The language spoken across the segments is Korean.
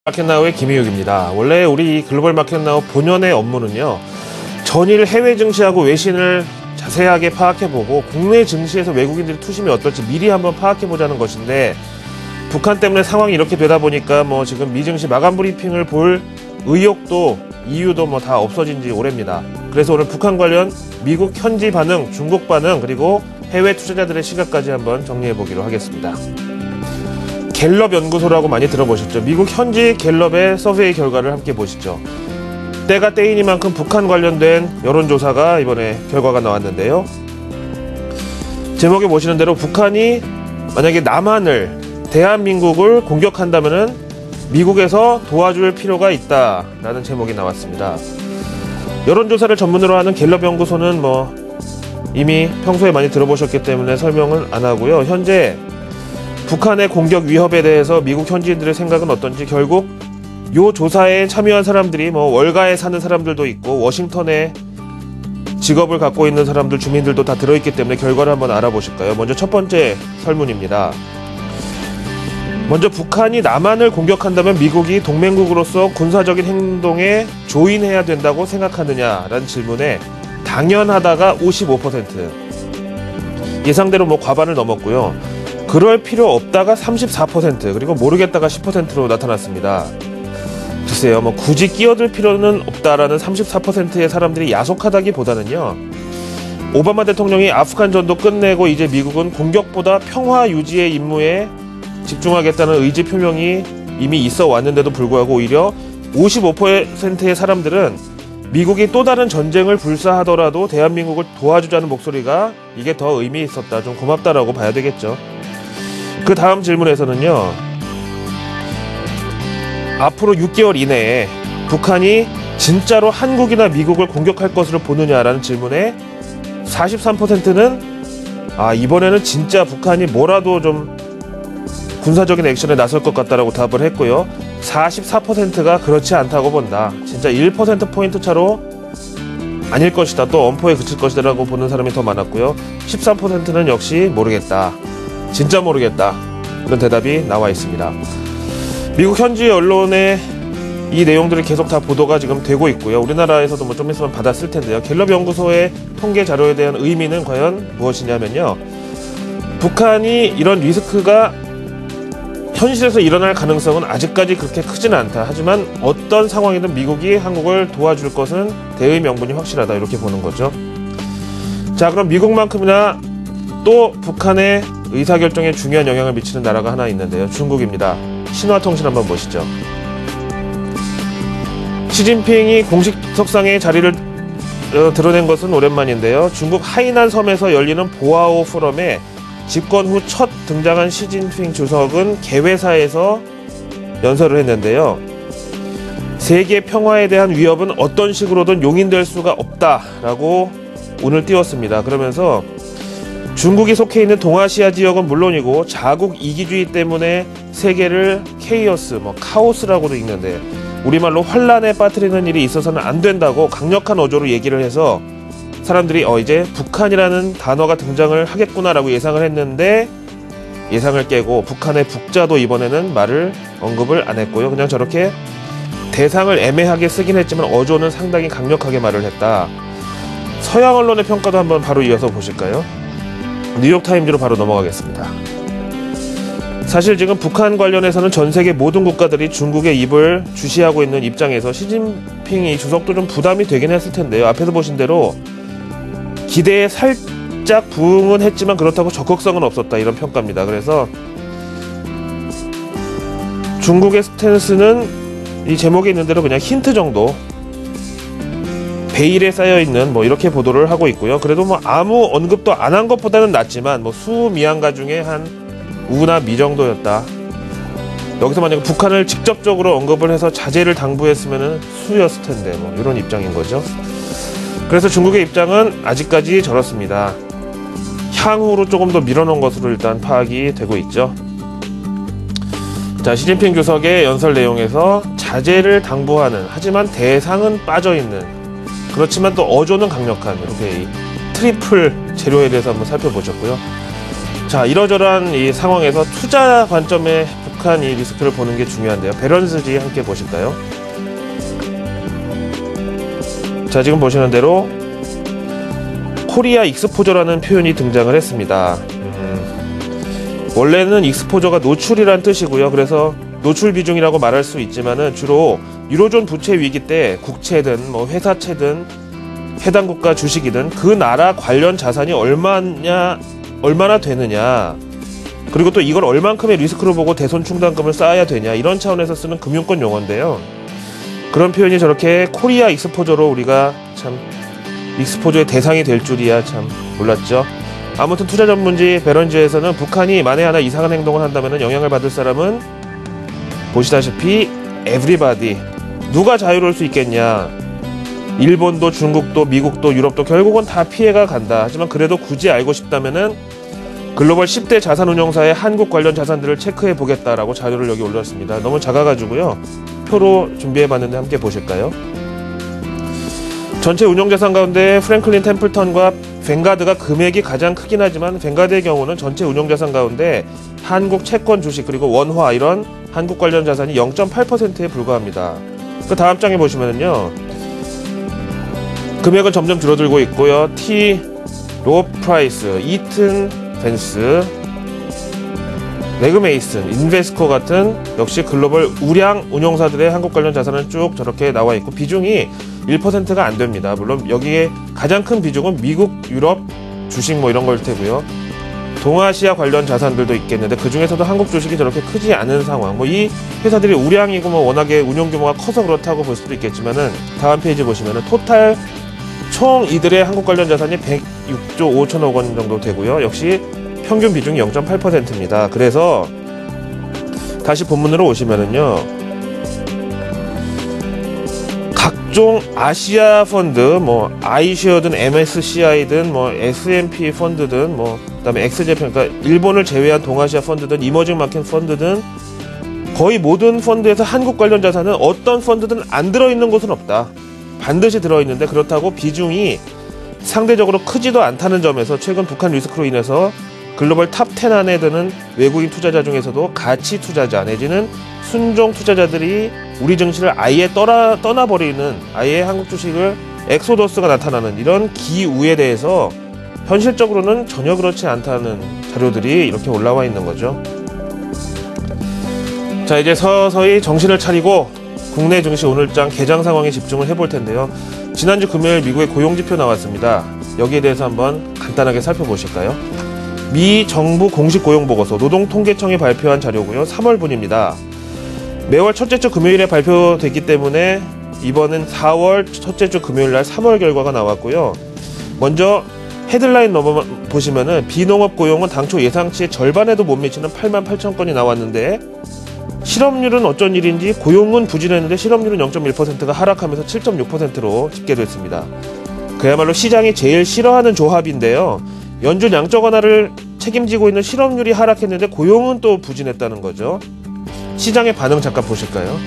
마켓나우의 김희욱입니다. 원래 우리 글로벌 마켓나우 본연의 업무는요, 전일 해외 증시하고 외신을 자세하게 파악해보고 국내 증시에서 외국인들의 투심이 어떨지 미리 한번 파악해보자는 것인데, 북한 때문에 상황이 이렇게 되다 보니까 지금 미증시 마감 브리핑을 볼 의욕도 이유도 다 없어진 지 오래입니다. 그래서 오늘 북한 관련 미국 현지 반응, 중국 반응, 그리고 해외 투자자들의 시각까지 한번 정리해보기로 하겠습니다. 갤럽 연구소라고 많이 들어보셨죠? 미국 현지 갤럽의 서베이 결과를 함께 보시죠. 때가 때이니만큼 북한 관련된 여론조사가 이번에 결과가 나왔는데요. 제목에 보시는 대로 북한이 만약에 남한을, 대한민국을 공격한다면은 미국에서 도와줄 필요가 있다라는 제목이 나왔습니다. 여론조사를 전문으로 하는 갤럽 연구소는 이미 평소에 많이 들어보셨기 때문에 설명은 안 하고요. 현재 북한의 공격 위협에 대해서 미국 현지인들의 생각은 어떤지, 결국 요 조사에 참여한 사람들이 월가에 사는 사람들도 있고 워싱턴에 직업을 갖고 있는 사람들, 주민들도 다 들어있기 때문에 결과를 한번 알아보실까요? 먼저 첫 번째 설문입니다. 먼저 북한이 남한을 공격한다면 미국이 동맹국으로서 군사적인 행동에 조인해야 된다고 생각하느냐라는 질문에 당연하다가 55%, 예상대로 과반을 넘었고요. 그럴 필요 없다가 34%, 그리고 모르겠다가 10%로 나타났습니다. 글쎄요, 굳이 끼어들 필요는 없다라는 34%의 사람들이 야속하다기보다는요, 오바마 대통령이 아프간전도 끝내고 이제 미국은 공격보다 평화 유지의 임무에 집중하겠다는 의지 표명이 이미 있어 왔는데도 불구하고 오히려 55%의 사람들은 미국이 또 다른 전쟁을 불사하더라도 대한민국을 도와주자는 목소리가 이게 더 의미 있었다, 좀 고맙다라고 봐야 되겠죠. 그 다음 질문에서는요, 앞으로 6개월 이내에 북한이 진짜로 한국이나 미국을 공격할 것으로 보느냐라는 질문에 43%는 이번에는 진짜 북한이 뭐라도 좀 군사적인 액션에 나설 것 같다라고 답을 했고요. 44%가 그렇지 않다고 본다. 진짜 1%포인트 차로 아닐 것이다, 또 엄포에 그칠 것이다 라고 보는 사람이 더 많았고요. 13%는 역시 모르겠다, 진짜 모르겠다, 이런 대답이 나와 있습니다. 미국 현지 언론에 이 내용들이 계속 다 보도가 지금 되고 있고요. 우리나라에서도 좀 있으면 받았을 텐데요. 갤럽 연구소의 통계 자료에 대한 의미는 과연 무엇이냐면요, 북한이 이런 리스크가 현실에서 일어날 가능성은 아직까지 그렇게 크지는 않다. 하지만 어떤 상황이든 미국이 한국을 도와줄 것은 대의 명분이 확실하다, 이렇게 보는 거죠. 자, 그럼 미국만큼이나 또 북한의 의사결정에 중요한 영향을 미치는 나라가 하나 있는데요. 중국입니다. 신화통신 한번 보시죠. 시진핑이 공식 석상에 자리를 드러낸 것은 오랜만인데요. 중국 하이난 섬에서 열리는 보아오 포럼에 집권 후 첫 등장한 시진핑 주석은 개회사에서 연설을 했는데요. 세계 평화에 대한 위협은 어떤 식으로든 용인될 수가 없다라고 운을 띄웠습니다. 그러면서 중국이 속해 있는 동아시아 지역은 물론이고 자국 이기주의 때문에 세계를 케이오스, 카오스라고도 읽는데 우리말로 환란에 빠뜨리는 일이 있어서는 안 된다고 강력한 어조로 얘기를 해서 사람들이 이제 북한이라는 단어가 등장을 하겠구나라고 예상을 했는데, 예상을 깨고 북한의 북자도 이번에는 언급을 안 했고요. 그냥 저렇게 대상을 애매하게 쓰긴 했지만 어조는 상당히 강력하게 말을 했다. 서양 언론의 평가도 한번 바로 이어서 보실까요? 뉴욕타임즈로 바로 넘어가겠습니다. 사실 지금 북한 관련해서는 전 세계 모든 국가들이 중국의 입을 주시하고 있는 입장에서 시진핑이 주석도 좀 부담이 되긴 했을 텐데요. 앞에서 보신 대로 기대에 살짝 부응은 했지만 그렇다고 적극성은 없었다, 이런 평가입니다. 그래서 중국의 스탠스는 이 제목에 있는 대로 그냥 힌트 정도, 베일에 쌓여있는 이렇게 보도를 하고 있고요. 그래도 아무 언급도 안 한 것보다는 낫지만 수미양가 중에 한 우나 미 정도였다. 여기서 만약에 북한을 직접적으로 언급을 해서 자제를 당부했으면 수였을 텐데 이런 입장인 거죠. 그래서 중국의 입장은 아직까지 저렇습니다. 향후로 조금 더 밀어놓은 것으로 일단 파악이 되고 있죠. 자, 시진핑 주석의 연설 내용에서 자제를 당부하는, 하지만 대상은 빠져있는, 그렇지만 또 어조는 강력한, 이렇게 이 트리플 재료에 대해서 한번 살펴보셨고요. 자, 이러저러한 이 상황에서 투자 관점에 북한 이 리스크를 보는 게 중요한데요. 배런스지 함께 보실까요? 자, 지금 보시는 대로 코리아 익스포저라는 표현이 등장을 했습니다. 원래는 익스포저가 노출이란 뜻이고요. 그래서 노출 비중이라고 말할 수 있지만은 주로 유로존 부채 위기 때 국채든 뭐 회사채든 해당 국가 주식이든 그 나라 관련 자산이 얼마나 되느냐, 그리고 또 이걸 얼만큼의 리스크로 보고 대손 충당금을 쌓아야 되냐, 이런 차원에서 쓰는 금융권 용어인데요. 그런 표현이 저렇게 코리아 익스포저로 우리가 참 익스포저의 대상이 될 줄이야 참 몰랐죠. 아무튼 투자 전문지 배런지에서는 북한이 만에 하나 이상한 행동을 한다면 영향을 받을 사람은 보시다시피 everybody, 누가 자유로울 수 있겠냐. 일본도 중국도 미국도 유럽도 결국은 다 피해가 간다. 하지만 그래도 굳이 알고 싶다면은 글로벌 10대 자산운용사의 한국 관련 자산들을 체크해 보겠다라고 자료를 여기 올렸습니다. 너무 작아가지고요. 표로 준비해봤는데 함께 보실까요? 전체 운용자산 가운데 프랭클린 템플턴과 뱅가드가 금액이 가장 크긴 하지만 뱅가드의 경우는 전체 운용자산 가운데 한국 채권 주식 그리고 원화 이런 한국 관련 자산이 0.8%에 불과합니다. 그 다음 장에 보시면은요, 금액은 점점 줄어들고 있고요. T. 로 프라이스, 이튼 벤스, 레그 메이슨, 인베스코 같은 역시 글로벌 우량 운용사들의 한국 관련 자산은 쭉 저렇게 나와 있고 비중이 1%가 안 됩니다. 물론 여기에 가장 큰 비중은 미국, 유럽 주식 뭐 이런 걸 테고요. 동아시아 관련 자산들도 있겠는데 그 중에서도 한국 주식이 저렇게 크지 않은 상황. 뭐 이 회사들이 우량이고 뭐 워낙에 운용 규모가 커서 그렇다고 볼 수도 있겠지만은 다음 페이지 보시면은 토탈 총 이들의 한국 관련 자산이 106조 5천억 원 정도 되고요. 역시 평균 비중이 0.8%입니다. 그래서 다시 본문으로 오시면은요, 각종 아시아 펀드, 뭐 아이쉐어든 MSCI든 뭐 S&P 펀드든 뭐 그다음에 엑스제팬, 그러니까 일본을 제외한 동아시아 펀드든 이머징 마켓 펀드든 거의 모든 펀드에서 한국 관련 자산은 어떤 펀드든 안 들어있는 곳은 없다. 반드시 들어있는데 그렇다고 비중이 상대적으로 크지도 않다는 점에서 최근 북한 리스크로 인해서 글로벌 탑 10 안에 드는 외국인 투자자 중에서도 가치 투자자 내지는 순종 투자자들이 우리 증시를 아예 떠나버리는, 아예 한국 주식을 엑소더스가 나타나는 이런 기우에 대해서 현실적으로는 전혀 그렇지 않다는 자료들이 이렇게 올라와 있는 거죠. 자, 이제 서서히 정신을 차리고 국내 증시 오늘장 개장 상황에 집중을 해볼 텐데요. 지난주 금요일 미국의 고용지표 나왔습니다. 여기에 대해서 한번 간단하게 살펴보실까요? 미 정부 공식 고용보고서 노동통계청이 발표한 자료고요. 3월분입니다. 매월 첫째 주 금요일에 발표됐기 때문에 이번은 4월 첫째 주 금요일날 3월 결과가 나왔고요. 먼저 헤드라인 보시면은 비농업 고용은 당초 예상치의 절반에도 못 미치는 8만 8천 건이 나왔는데 실업률은 어쩐 일인지 고용은 부진했는데 실업률은 0.1%가 하락하면서 7.6%로 집계됐습니다. 그야말로 시장이 제일 싫어하는 조합인데요. 연준 양적 완화를 책임지고 있는 실업률이 하락했는데 고용은 또 부진했다는 거죠. 시장의 반응 잠깐 보실까요?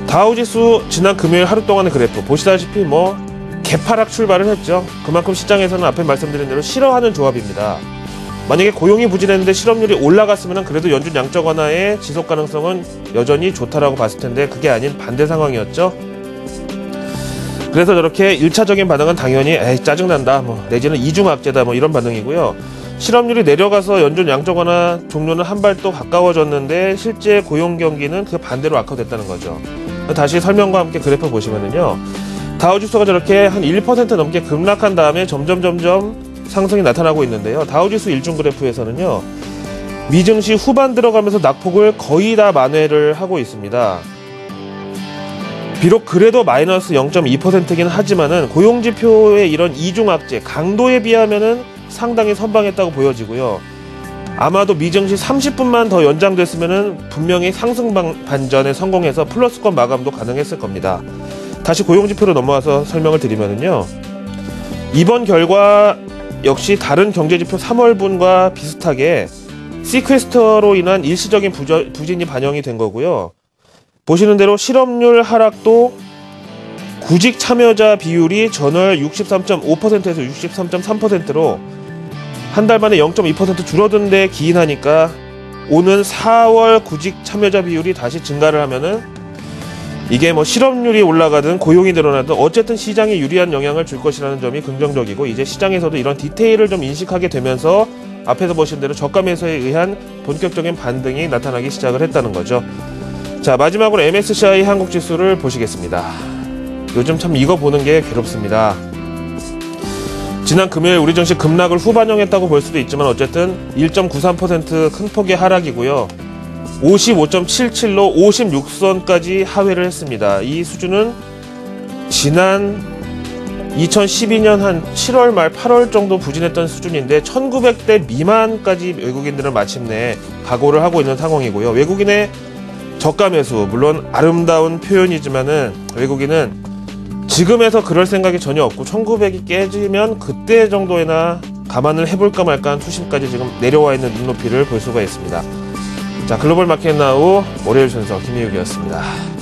다우지수 지난 금요일 하루 동안의 그래프 보시다시피 뭐 개파락 출발을 했죠. 그만큼 시장에서는 앞에 말씀드린 대로 싫어하는 조합입니다. 만약에 고용이 부진했는데 실업률이 올라갔으면 그래도 연준 양적 완화의 지속 가능성은 여전히 좋다라고 봤을 텐데 그게 아닌 반대 상황이었죠. 그래서 저렇게 1차적인 반응은 당연히 에이 짜증난다 뭐 내지는 이중악재다 뭐 이런 반응이고요. 실업률이 내려가서 연준 양적 완화 종료는 한 발 또 가까워졌는데 실제 고용 경기는 그 반대로 악화됐다는 거죠. 다시 설명과 함께 그래프 보시면은요, 다우지수가 저렇게 한 1% 넘게 급락한 다음에 점점 상승이 나타나고 있는데요. 다우지수 일중 그래프에서는요, 미증시 후반 들어가면서 낙폭을 거의 다 만회를 하고 있습니다. 비록 그래도 마이너스 0.2%긴 하지만은 고용지표의 이런 이중악재 강도에 비하면은 상당히 선방했다고 보여지고요. 아마도 미증시 30분만 더 연장됐으면은 분명히 상승 반전에 성공해서 플러스권 마감도 가능했을 겁니다. 다시 고용지표로 넘어와서 설명을 드리면은요, 이번 결과 역시 다른 경제지표 3월분과 비슷하게 시퀘스터로 인한 일시적인 부진이 반영이 된 거고요. 보시는 대로 실업률 하락도 구직 참여자 비율이 전월 63.5%에서 63.3%로 한 달 만에 0.2% 줄어든 데 기인하니까 오는 4월 구직 참여자 비율이 다시 증가를 하면은 이게 뭐 실업률이 올라가든 고용이 늘어나든 어쨌든 시장에 유리한 영향을 줄 것이라는 점이 긍정적이고, 이제 시장에서도 이런 디테일을 좀 인식하게 되면서 앞에서 보신 대로 저가 매수에 의한 본격적인 반등이 나타나기 시작을 했다는 거죠. 자, 마지막으로 MSCI 한국 지수를 보시겠습니다. 요즘 참 이거 보는 게 괴롭습니다. 지난 금요일 우리 증시 급락을 후반영했다고 볼 수도 있지만 어쨌든 1.93% 큰 폭의 하락이고요. 55.77로 56선까지 하회를 했습니다. 이 수준은 지난 2012년 한 7월 말 8월 정도 부진했던 수준인데 1900대 미만까지 외국인들은 마침내 각오를 하고 있는 상황이고요. 외국인의 저가 매수, 물론 아름다운 표현이지만은 외국인은 지금에서 그럴 생각이 전혀 없고 1900이 깨지면 그때 정도에나 감안을 해볼까 말까 한 투심까지 지금 내려와 있는 눈높이를 볼 수가 있습니다. 자, 글로벌 마켓 나우 월요일 순서 김희욱이었습니다.